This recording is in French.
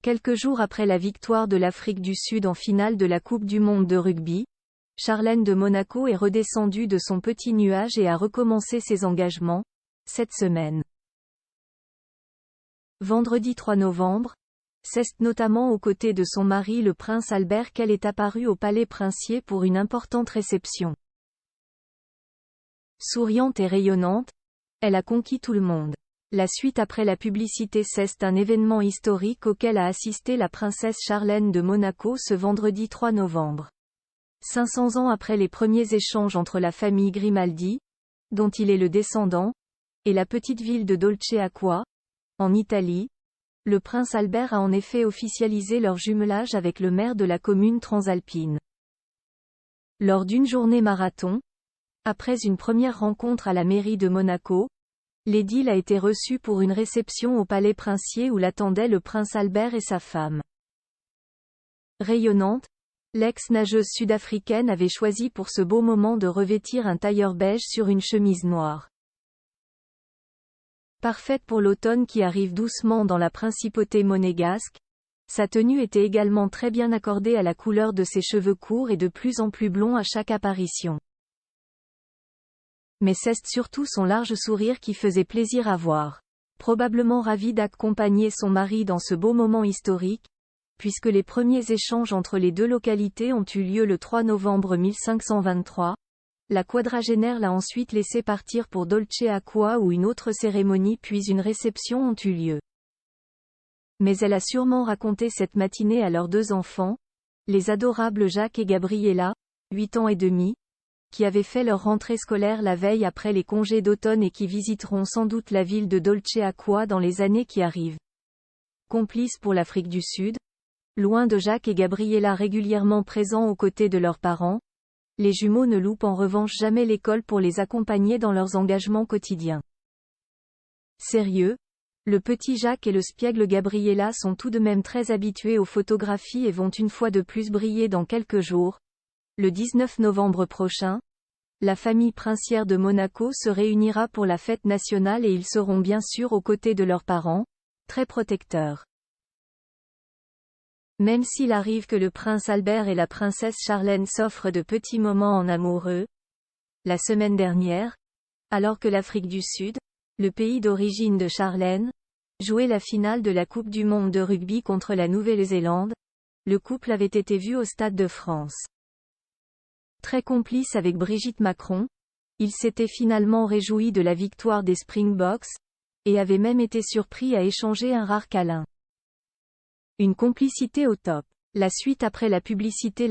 Quelques jours après la victoire de l'Afrique du Sud en finale de la Coupe du monde de rugby, Charlène de Monaco est redescendue de son petit nuage et a recommencé ses engagements, cette semaine. Vendredi 3 novembre, c'est notamment aux côtés de son mari le prince Albert qu'elle est apparue au palais princier pour une importante réception. Souriante et rayonnante, elle a conquis tout le monde. La suite après la publicité, c'est un événement historique auquel a assisté la princesse Charlène de Monaco ce vendredi 3 novembre. 500 ans après les premiers échanges entre la famille Grimaldi, dont il est le descendant, et la petite ville de Dolceacqua, en Italie, le prince Albert a en effet officialisé leur jumelage avec le maire de la commune transalpine. Lors d'une journée marathon, après une première rencontre à la mairie de Monaco, l'édile a été reçue pour une réception au palais princier où l'attendaient le prince Albert et sa femme. Rayonnante, l'ex-nageuse sud-africaine avait choisi pour ce beau moment de revêtir un tailleur beige sur une chemise noire. Parfaite pour l'automne qui arrive doucement dans la principauté monégasque, sa tenue était également très bien accordée à la couleur de ses cheveux courts et de plus en plus blonds à chaque apparition. Mais c'est surtout son large sourire qui faisait plaisir à voir. Probablement ravie d'accompagner son mari dans ce beau moment historique, puisque les premiers échanges entre les deux localités ont eu lieu le 3 novembre 1523, la quadragénaire l'a ensuite laissé partir pour Dolceacqua où une autre cérémonie puis une réception ont eu lieu. Mais elle a sûrement raconté cette matinée à leurs deux enfants, les adorables Jacques et Gabriella, 8 ans et demi, qui avaient fait leur rentrée scolaire la veille après les congés d'automne et qui visiteront sans doute la ville de Dolceacqua dans les années qui arrivent. Complices pour l'Afrique du Sud, loin de Jacques et Gabriella régulièrement présents aux côtés de leurs parents, les jumeaux ne loupent en revanche jamais l'école pour les accompagner dans leurs engagements quotidiens. Sérieux, le petit Jacques et le spiègle Gabriella sont tout de même très habitués aux photographies et vont une fois de plus briller dans quelques jours. Le 19 novembre prochain, la famille princière de Monaco se réunira pour la fête nationale et ils seront bien sûr aux côtés de leurs parents, très protecteurs. Même s'il arrive que le prince Albert et la princesse Charlène s'offrent de petits moments en amoureux, la semaine dernière, alors que l'Afrique du Sud, le pays d'origine de Charlène, jouait la finale de la Coupe du monde de rugby contre la Nouvelle-Zélande, le couple avait été vu au Stade de France. Très complice avec Brigitte Macron, il s'était finalement réjoui de la victoire des Springboks, et avait même été surpris à échanger un rare câlin. Une complicité au top. La suite après la publicité.